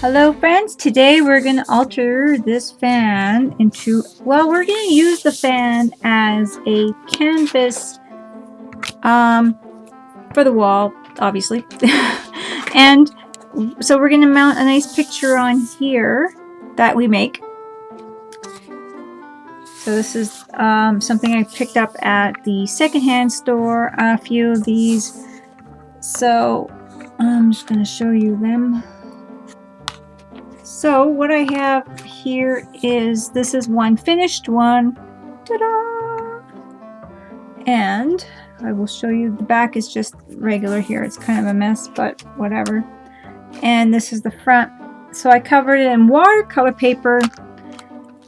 Hello friends, today we're going to alter this fan into, well, we're going to use the fan as a canvas for the wall, obviously. And so we're going to mount a nice picture on here that we make. So this is something I picked up at the secondhand store, a few of these. So I'm just going to show you them. So what I have here is, this is one finished one. Ta-da! And I will show you, the back is just regular here. It's kind of a mess, but whatever. And this is the front. So I covered it in watercolor paper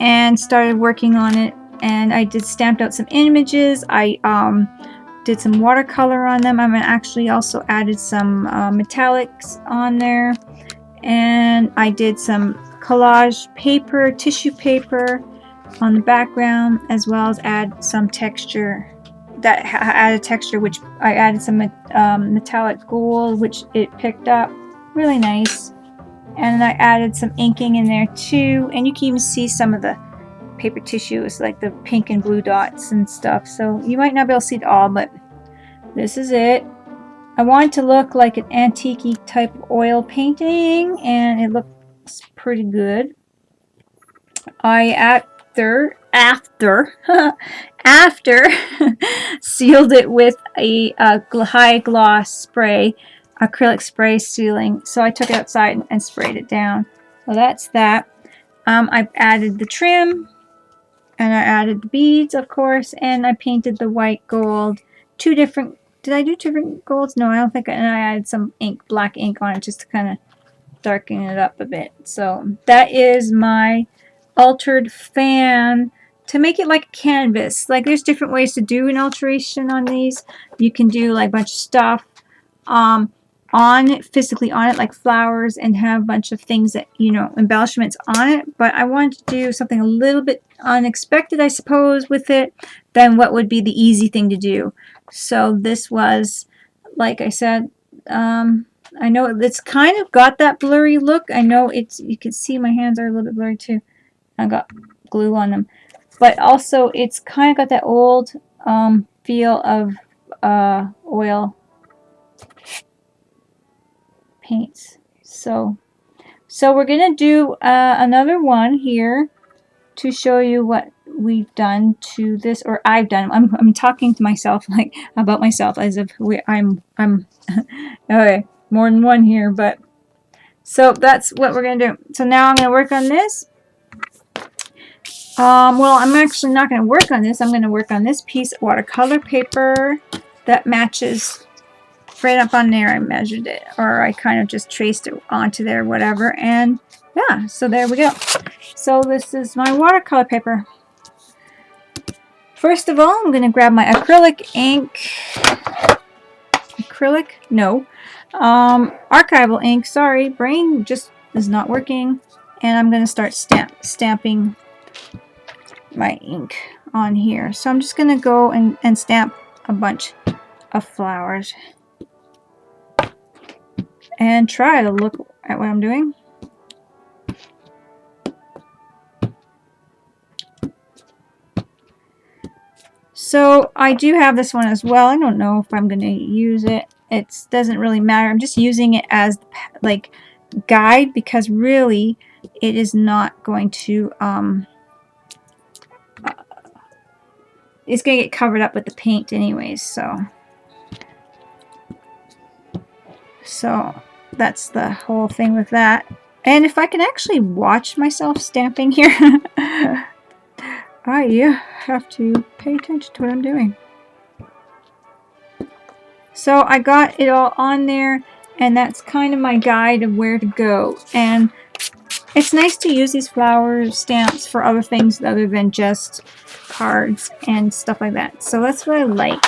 and started working on it. And I stamped out some images. I did some watercolor on them. I actually also added some metallics on there. And I did some collage paper, tissue paper on the background, as well as add some texture. That added texture, which I added some metallic gold, which it picked up really nice. And I added some inking in there too, and you can even see some of the paper tissue is like the pink and blue dots and stuff. So you might not be able to see it all, but this is it. I wanted to look like an antique-y type of oil painting, and it looks pretty good. I after sealed it with a high gloss spray, acrylic spray sealing. So I took it outside and sprayed it down. So that's that. I added the trim, and I added the beads, of course, and I painted the white gold. Two different. Did I do different golds? No, I don't think. And I added some ink, black ink on it, just to kind of darken it up a bit. So that is my altered fan to make it like a canvas. Like, there's different ways to do an alteration on these. You can do like a bunch of stuff on it, physically on it, like flowers, and have a bunch of things that, you know, embellishments on it. But I wanted to do something a little bit unexpected, I suppose, with it than what would be the easy thing to do. So this was, like I said, I know it's kind of got that blurry look. I know it's, you can see my hands are a little bit blurry too. I got glue on them. But also it's kind of got that old feel of oil paints. So we're gonna do another one here to show you what we've done to this, or I've done. I'm talking to myself, like, about myself, as if I'm okay, more than one here. But so that's what we're gonna do. So now I'm gonna work on this. Well, I'm actually not gonna work on this. I'm gonna work on this piece of watercolor paper that matches right up on there. I measured it, or I kind of just traced it onto there, whatever. And yeah, so there we go. So this is my watercolor paper. First of all, I'm going to grab my acrylic ink. Archival ink. Sorry, brain just is not working. And I'm going to start stamping my ink on here. So I'm just going to go and stamp a bunch of flowers. And try to look at what I'm doing. So I do have this one as well. I don't know if I'm going to use it. It doesn't really matter. I'm just using it as like guide, because really it is not going to it's going to get covered up with the paint anyways. So that's the whole thing with that. And if I can actually watch myself stamping here, I have to pay attention to what I'm doing. So I got it all on there, and that's kind of my guide of where to go. And it's nice to use these flower stamps for other things other than just cards and stuff like that. So that's what I like,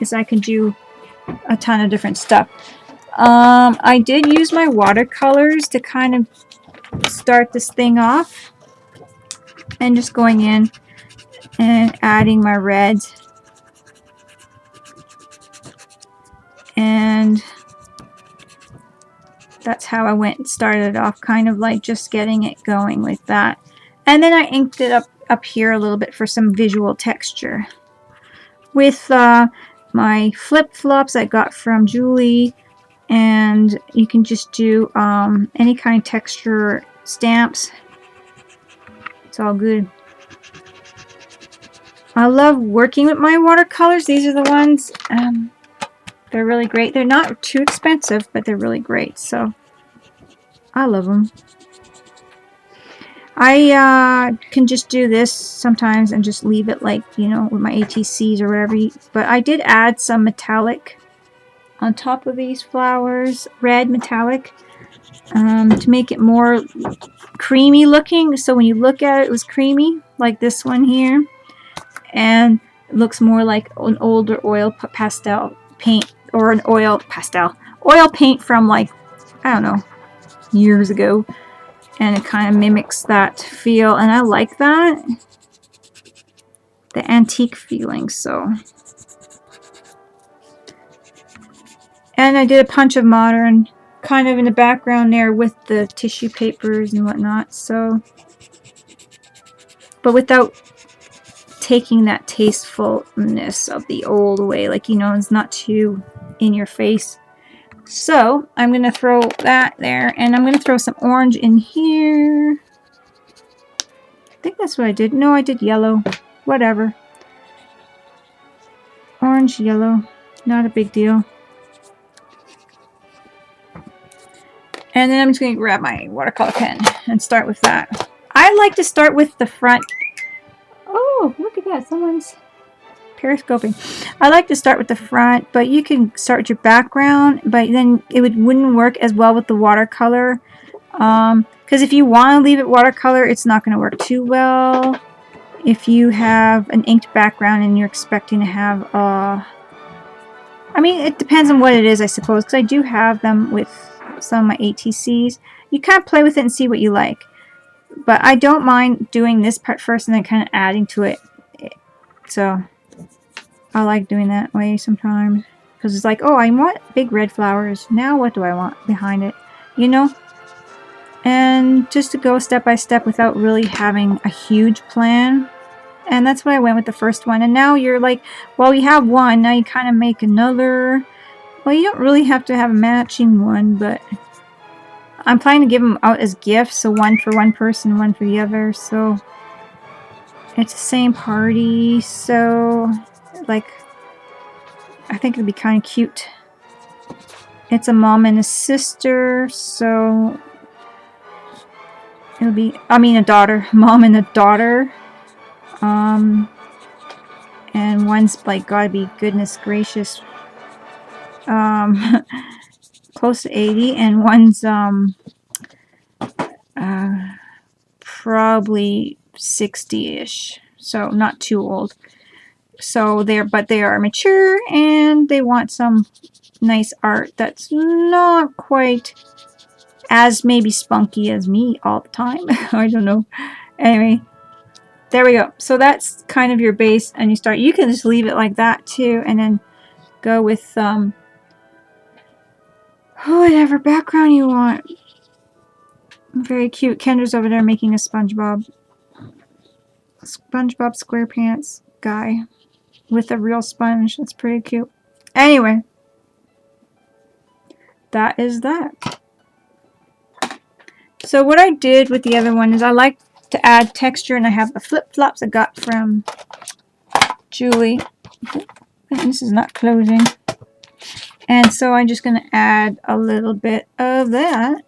is I can do a ton of different stuff. I did use my watercolors to kind of start this thing off, and just going in and adding my reds and that's how I went and started off, kind of like just getting it going with that. And then I inked it up here a little bit for some visual texture. With my flip-flops I got from Julie, and you can just do any kind of texture stamps. It's all good. I love working with my watercolors. These are the ones, they're really great. They're not too expensive, but they're really great, so I love them. I can just do this sometimes and just leave it like, you know, with my ATCs or whatever. But I did add some metallic on top of these flowers, red metallic, to make it more creamy looking. So when you look at it, it was creamy, like this one here. And it looks more like an older oil pastel paint, or an oil paint from, like, I don't know, years ago. And it kind of mimics that feel, and I like that, the antique feeling. So, and I did a punch of modern kind of in the background there with the tissue papers and whatnot, so, but without taking that tastefulness of the old away, like, you know, it's not too in your face. So I'm going to throw that there, and I'm going to throw some orange in here. I think that's what I did. No, I did yellow. Whatever. Orange, yellow. Not a big deal. And then I'm just going to grab my watercolor pen and start with that. I like to start with the front. Oh, look at that. Someone's periscoping. I like to start with the front, but you can start with your background, but then it wouldn't work as well with the watercolor, because if you want to leave it watercolor, it's not going to work too well if you have an inked background and you're expecting to have I mean, it depends on what it is, I suppose, because I do have them with some of my ATCs. You kind of play with it and see what you like, but I don't mind doing this part first and then kind of adding to it. So I like doing that way sometimes, because it's like, oh, I want big red flowers. Now what do I want behind it? You know? And just to go step by step without really having a huge plan. And that's why I went with the first one. And now you're like, well, you have one. Now you kind of make another. Well, you don't really have to have a matching one, but I'm planning to give them out as gifts. So one for one person, one for the other. So it's the same party. So, like, I think it'd be kind of cute. It's a mom and a sister, so it'll be, I mean, a daughter, mom and a daughter. And one's like, gotta be, goodness gracious, close to 80, and one's probably 60-ish, so not too old. So but they are mature, and they want some nice art that's not quite as maybe spunky as me all the time. I don't know. Anyway, there we go. So that's kind of your base, and you can just leave it like that too, and then go with whatever background you want. Very cute. Kendra's over there making a SpongeBob SquarePants guy with a real sponge. That's pretty cute. Anyway, that is that. So what I did with the other one is I like to add texture, and I have the flip-flops I got from Julie. This is not closing. And so I'm just going to add a little bit of that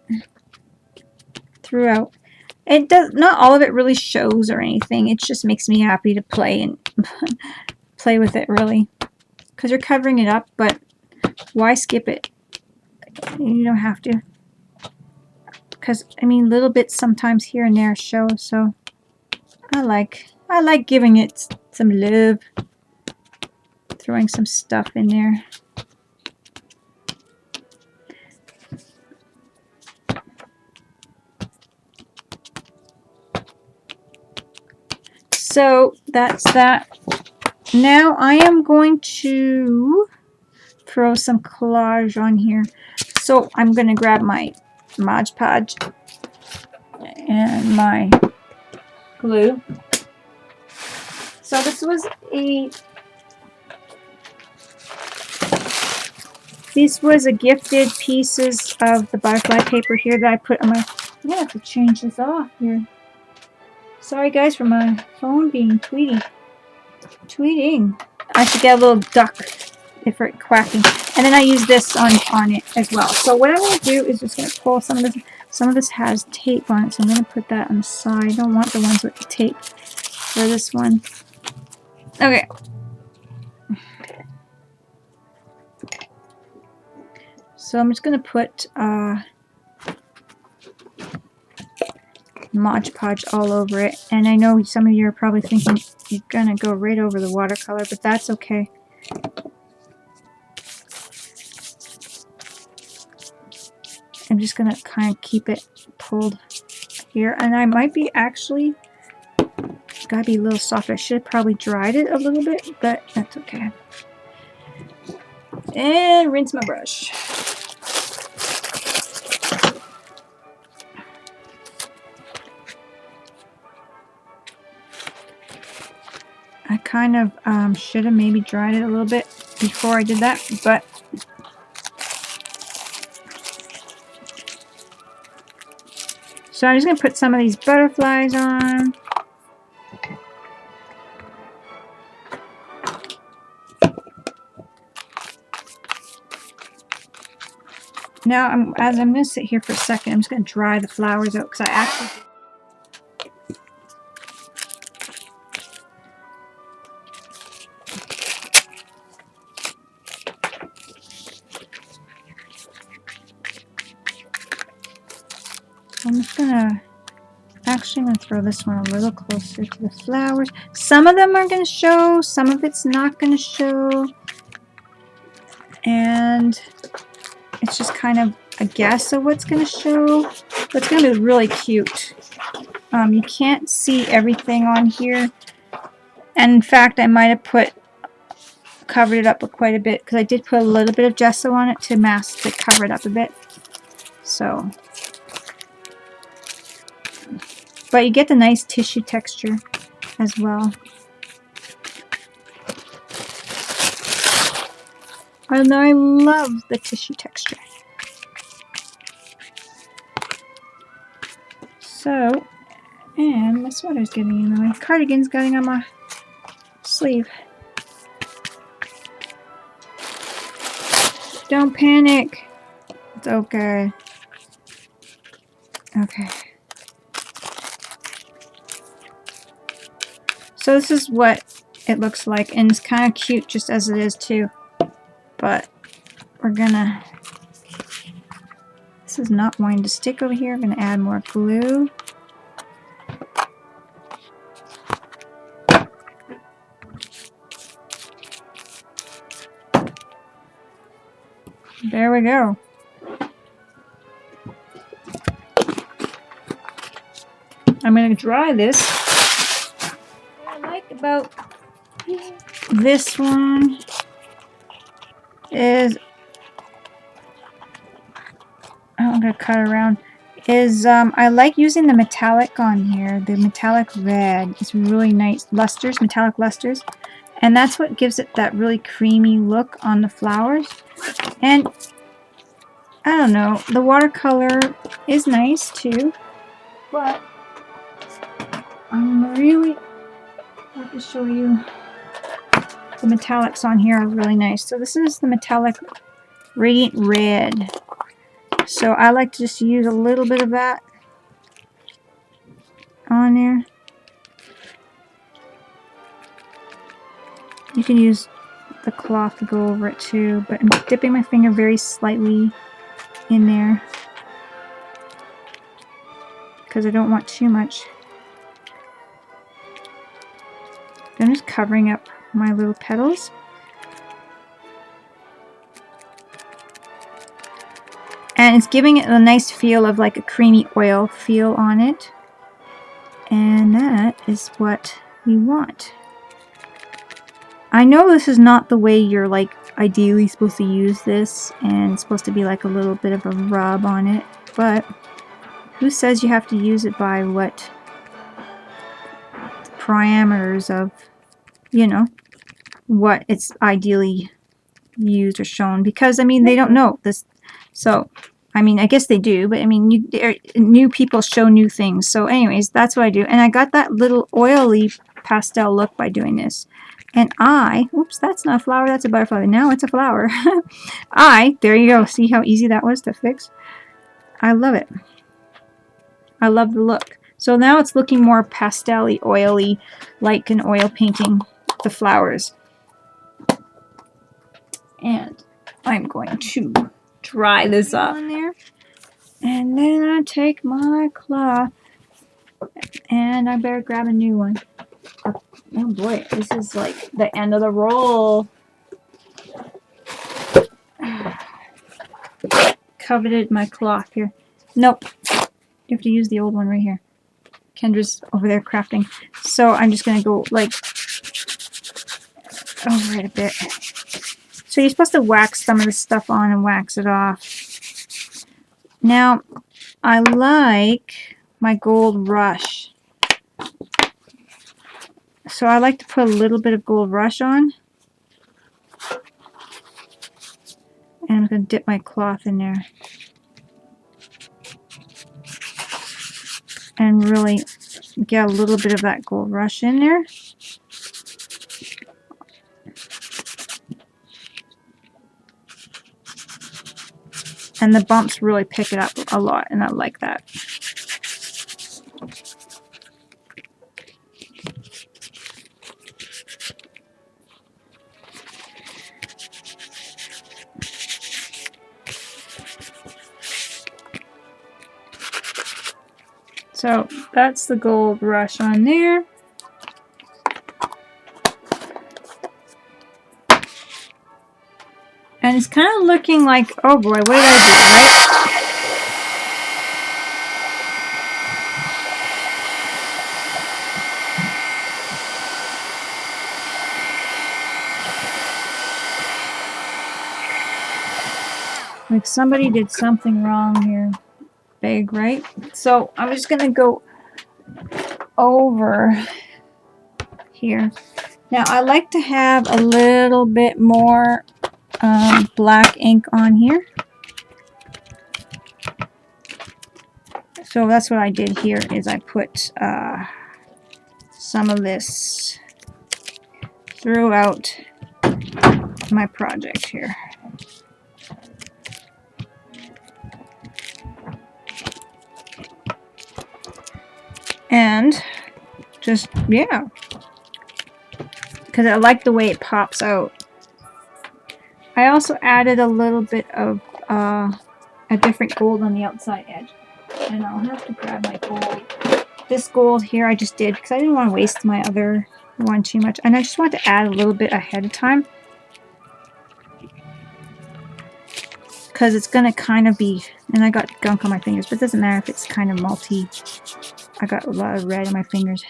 throughout. It does not all of it really shows or anything. It just makes me happy to play and play with it, really, because you're covering it up. But why skip it? You don't have to, because I mean, little bits sometimes here and there show. So I like giving it some love, throwing some stuff in there. So that's that. Now I am going to throw some collage on here. So I'm going to grab my Mod Podge and my glue. So this was these was a gifted pieces of the butterfly paper here that I put on my, I'm gonna have to change this off here. Sorry guys for my phone being tweeting. I should get a little duck for it quacking. And then I use this on it as well. So what I'm going to do is just going to pull some of this. Some of this has tape on it, so I'm going to put that on the side. I don't want the ones with the tape for this one. Okay. So I'm just going to put Mod Podge all over it. And I know some of you are probably thinking you're going to go right over the watercolor, but that's okay. I'm just going to kind of keep it pulled here. And I might be actually, gotta be a little softer. I should have probably dried it a little bit, but that's okay. And rinse my brush. I kind of should have maybe dried it a little bit before I did that, but so I'm just going to put some of these butterflies on. Now, as I'm going to sit here for a second, I'm just going to dry the flowers out because I actually... I'm just gonna throw this one a little closer to the flowers. Some of them are gonna show, some of it's not gonna show, and it's just kind of a guess of what's gonna show. But it's gonna be really cute. You can't see everything on here, and in fact, I might have covered it up quite a bit because I did put a little bit of gesso on it to cover it up a bit. So. But you get the nice tissue texture as well. And I love the tissue texture. So, and my sweater's getting in the way. Cardigan's getting on my sleeve. Don't panic. It's okay. Okay. So this is what it looks like, and it's kind of cute just as it is too. But we're gonna, this is not wanting to stick over here. I'm gonna add more glue. There we go. I'm gonna dry this. About this one is, I'm gonna cut around, is I like using the metallic on here. The metallic red is really nice. Lusters, metallic lusters, and that's what gives it that really creamy look on the flowers. And I don't know, the watercolor is nice too, but I'm really, I have to show you, the metallics on here are really nice. So this is the metallic radiant red. So I like to just use a little bit of that on there. You can use the cloth to go over it too, but I'm dipping my finger very slightly in there because I don't want too much. I'm just covering up my little petals. And it's giving it a nice feel of like a creamy oil feel on it. And that is what we want. I know this is not the way you're like ideally supposed to use this, and it's supposed to be like a little bit of a rub on it. but who says you have to use it by what parameters of, you know, what it's ideally used or shown? Because I mean, they don't know this. So I mean, I guess they do, but I mean, new people show new things. So anyways, that's what I do. And I got that little oily pastel look by doing this. And oops, that's not a flower, that's a butterfly. Now it's a flower. There you go. See how easy that was to fix? I love it. I love the look. So now it's looking more pastel-y, oily, like an oil painting, the flowers. And I'm going to dry this up. And then I take my cloth, and I better grab a new one. Oh boy, this is like the end of the roll. Coveted my cloth here. Nope. You have to use the old one right here. Kendra's over there crafting. So I'm just going to go like over it a bit. So you're supposed to wax some of this stuff on and wax it off. Now, I like my gold rush. So I like to put a little bit of gold rush on. And I'm going to dip my cloth in there. And really get a little bit of that gold rush in there. And the bumps really pick it up a lot, and I like that. So that's the gold rush on there. And it's kind of looking like, oh boy, what did I do, right? Like somebody did something wrong here. Big, right? So I'm just going to go over here. Now I like to have a little bit more black ink on here. So that's what I did here is I put some of this throughout my project here. And just, yeah, because I like the way it pops out. I also added a little bit of a different gold on the outside edge. And I'll have to grab my gold. This gold here I just did because I didn't want to waste my other one too much. And I just wanted to add a little bit ahead of time. Because it's going to kind of be, and I got gunk on my fingers, but it doesn't matter if it's kind of multi. I got a lot of red on my fingers.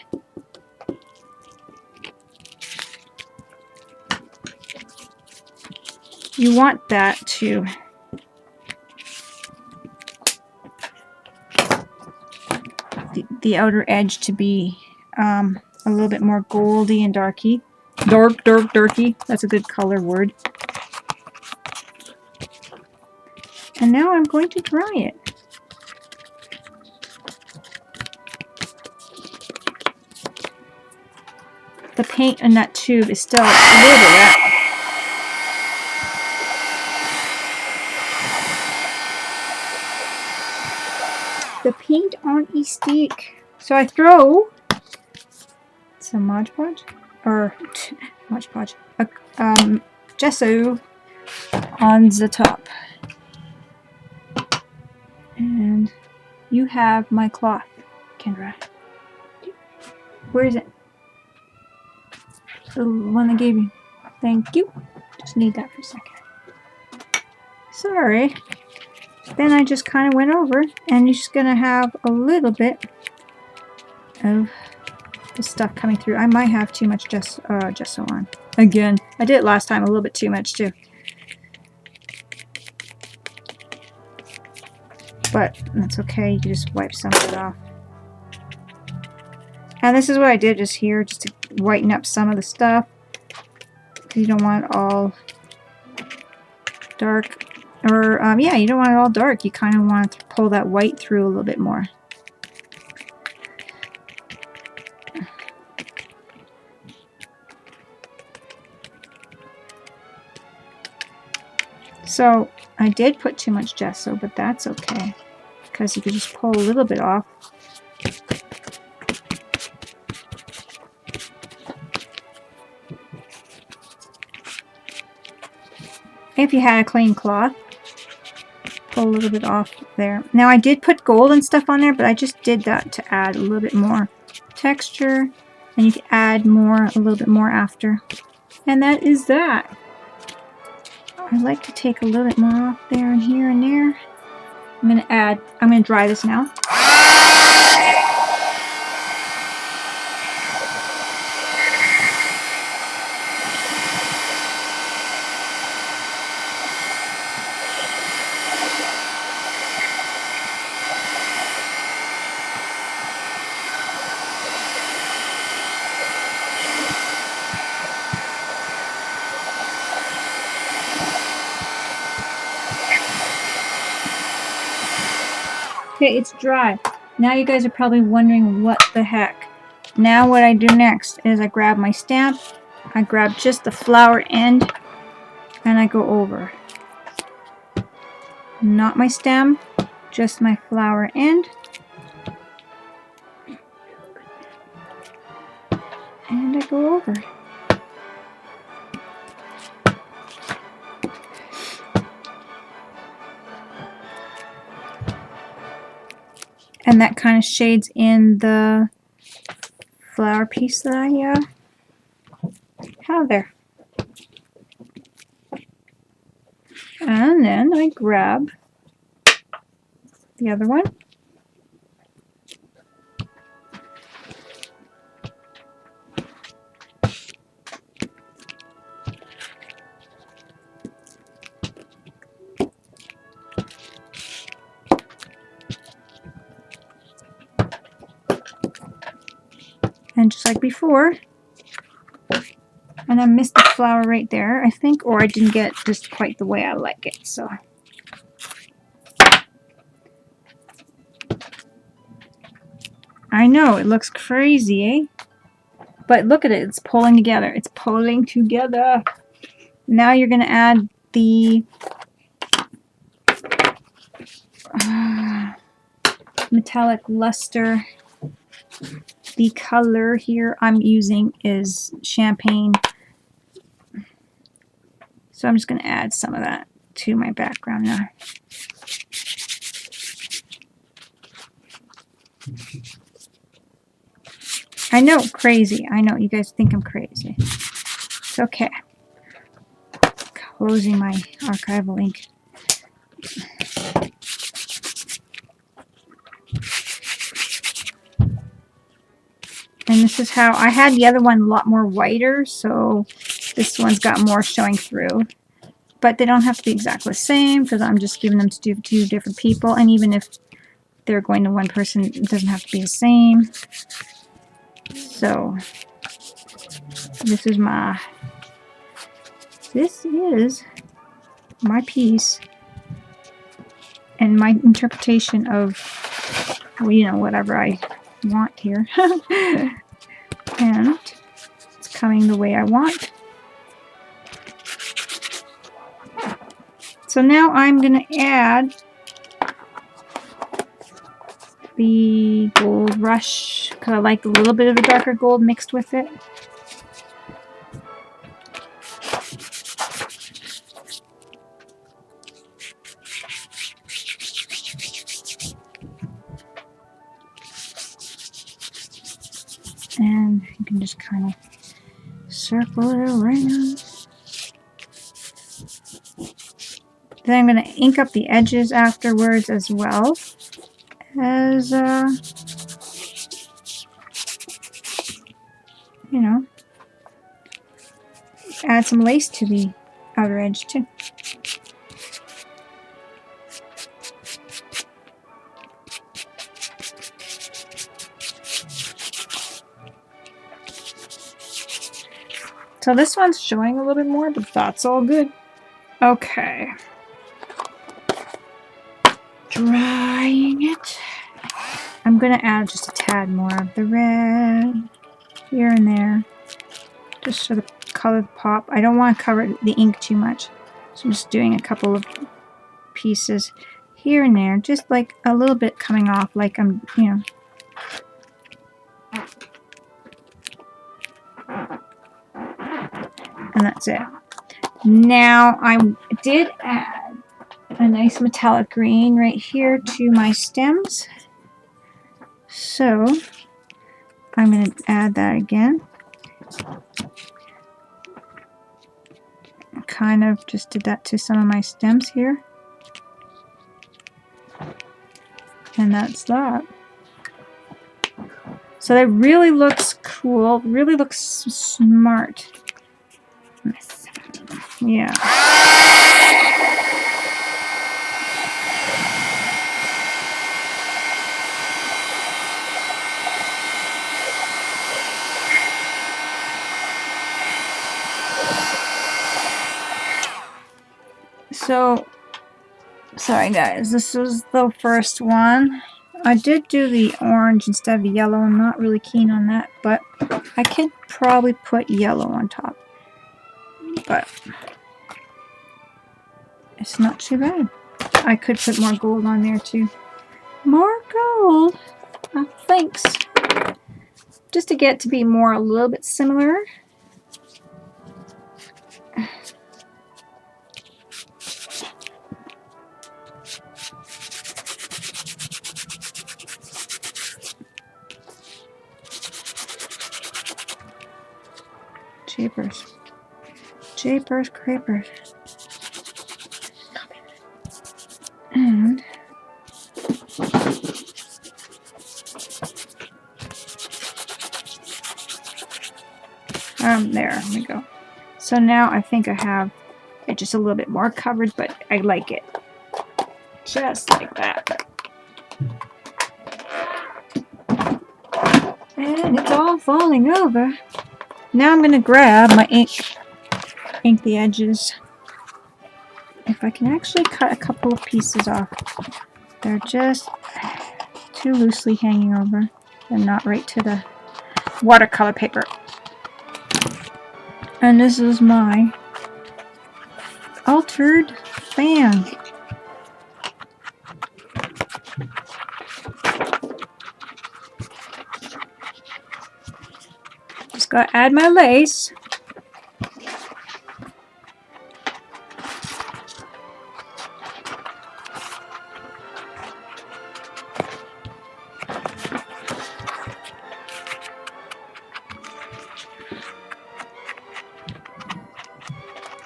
You want that to the outer edge to be a little bit more goldy and darky. Darky. That's a good color word. And now I'm going to dry it. The paint in that tube is still a little bit wet. The paint on a stick. So I throw some Mod Podge, or Mod Podge, gesso on the top. And you have my cloth, Kendra. Where is it? The one I gave you. Thank you. Just need that for a second. Sorry. Then I just kind of went over, and you're just going to have a little bit of the stuff coming through. I might have too much gesso on. Again, I did it last time a little bit too much too. But but that's okay. You can just wipe some of it off. And this is what I did just here, just to whiten up some of the stuff. Because you don't want it all dark. Or, yeah, you don't want it all dark. You kind of want to pull that white through a little bit more. So, I did put too much gesso, but that's okay. Because you can just pull a little bit off. If you had a clean cloth, pull a little bit off there. Now I did put gold and stuff on there, but I just did that to add a little bit more texture, and you can add more, a little bit more after. And that is that. I like to take a little bit more off there and here and there. I'm gonna dry this now. Okay, it's dry. Now you guys are probably wondering what the heck. Now what I do next is I grab my stamp, I grab just the flower end, and I go over. Not my stem, just my flower end. And I go over. And that kind of shades in the flower piece that I have there. And then I grab the other one. And just like before, and I missed the flower right there, I think, or I didn't get it just quite the way I like it, so. I know, it looks crazy, eh? But look at it, it's pulling together. It's pulling together. Now you're going to add the metallic luster. The color here I'm using is champagne. So I'm just going to add some of that to my background now. I know, crazy. I know, you guys think I'm crazy. It's okay. Closing my archival ink. And this is how, I had the other one a lot more whiter, so this one's got more showing through. But they don't have to be exactly the same, because I'm just giving them to two different people. And even if they're going to one person, it doesn't have to be the same. So, this is my piece. And my interpretation of, you know, whatever I want here. And it's coming the way I want. So now I'm going to add the gold rush, because I like a little bit of a darker gold mixed with it. And you can just kind of circle it around. Then I'm going to ink up the edges afterwards as well as, you know, add some lace to the outer edge too. So this one's showing a little bit more, but that's all good. Okay. Drying it. I'm going to add just a tad more of the red here and there, just so the color pop. I don't want to cover the ink too much, so I'm just doing a couple of pieces here and there, just like a little bit coming off, like I'm, you know. And that's it. Now I did add a nice metallic green right here to my stems. So I'm going to add that again. Kind of just did that to some of my stems here. And that's that. So that really looks cool, really looks smart. Yeah. So, sorry guys, this is the first one. I did do the orange instead of the yellow. I'm not really keen on that, but I could probably put yellow on top. But it's not too bad. I could put more gold on there too. More gold? Oh, thanks. Just to get to be more a little bit similar. Jeepers. Jeepers creepers. And there we go. So now I think I have it just a little bit more covered, but I like it. Just like that. And it's all falling over. Now I'm going to grab my ink the edges. If I can actually cut a couple of pieces off. They're just too loosely hanging over. They're not right to the watercolor paper. And this is my altered fan. Just gotta add my lace.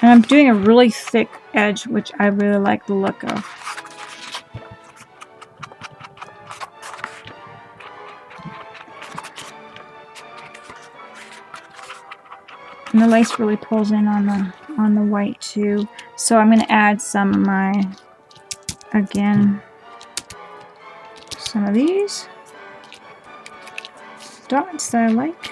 And I'm doing a really thick edge, which I really like the look of. And the lace really pulls in on the white too. So I'm going to add some of my, again, some of these dots that I like.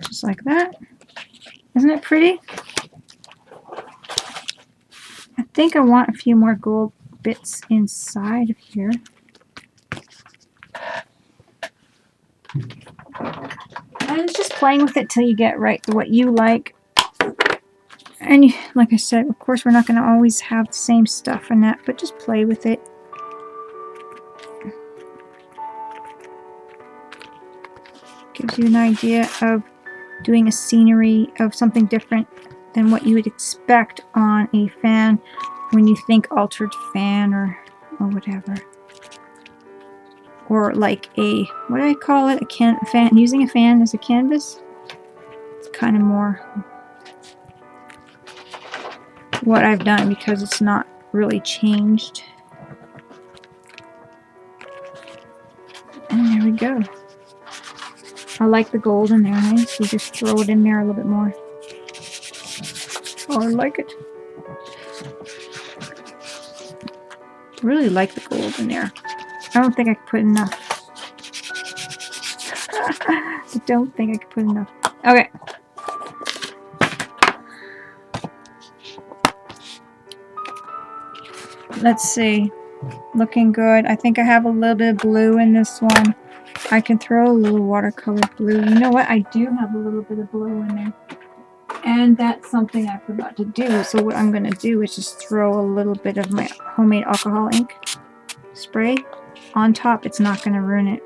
Just like that. Isn't it pretty? I think I want a few more gold bits inside of here. And it's just playing with it till you get right to what you like. And like I said, of course we're not going to always have the same stuff and that, but just play with it. Gives you an idea of doing a scenery of something different than what you would expect on a fan when you think altered fan or whatever. Or like a, what do I call it? A fan, using a fan as a canvas. It's kind of more what I've done because it's not really changed. And there we go. I like the gold in there, right? So just throw it in there a little bit more. Oh, I like it. Really like the gold in there. I don't think I could put enough. I don't think I could put enough. Okay. Let's see. Looking good. I think I have a little bit of blue in this one. I can throw a little watercolor blue. You know what? I do have a little bit of blue in there. And that's something I forgot to do. So what I'm going to do is just throw a little bit of my homemade alcohol ink spray on top. It's not going to ruin it.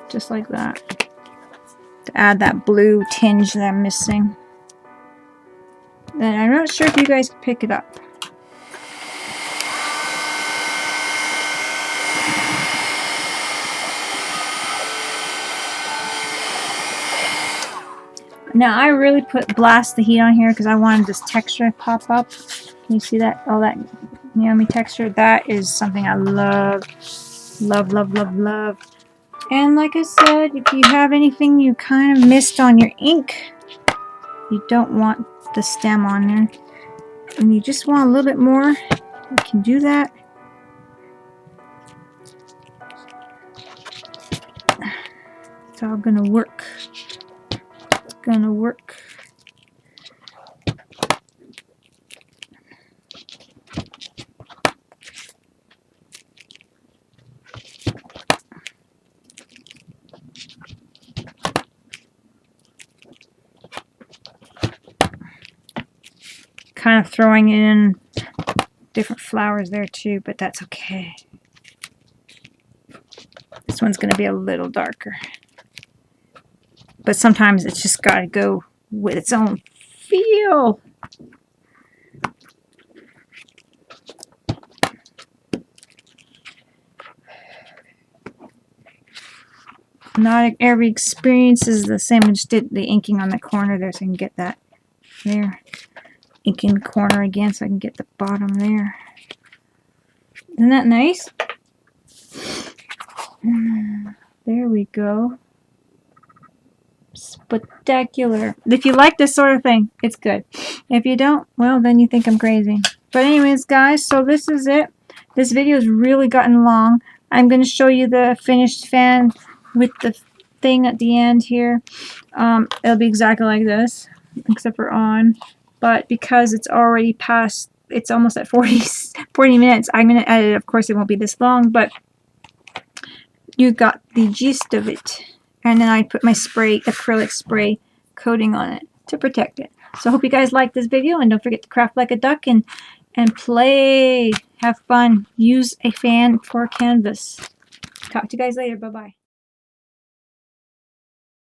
Just like that. To add that blue tinge that I'm missing. And I'm not sure if you guys can pick it up. Now I really blast the heat on here because I wanted this texture to pop up. Can you see that? All that yummy texture. That is something I love. Love, love, love, love. And like I said, if you have anything you kind of missed on your ink, you don't want the stem on there, and you just want a little bit more, you can do that. It's all gonna work. It's gonna work. Kind of throwing in different flowers there too, but that's okay. This one's going to be a little darker. But sometimes it's just got to go with its own feel. Not every experience is the same. I just did the inking on the corner there so I can get that there. Inking the corner again so I can get the bottom there. Isn't that nice? There we go. Spectacular. If you like this sort of thing, it's good. If you don't, well, then you think I'm crazy. But anyways, guys, so this is it. This video has really gotten long. I'm going to show you the finished fan with the thing at the end here. It'll be exactly like this, except for on. But because it's already past, it's almost at 40 minutes, I'm going to edit it. Of course, it won't be this long, but you got the gist of it. And then I put my acrylic spray coating on it to protect it. So I hope you guys like this video, and don't forget to craft like a duck and play. Have fun. Use a fan for canvas. Talk to you guys later. Bye-bye.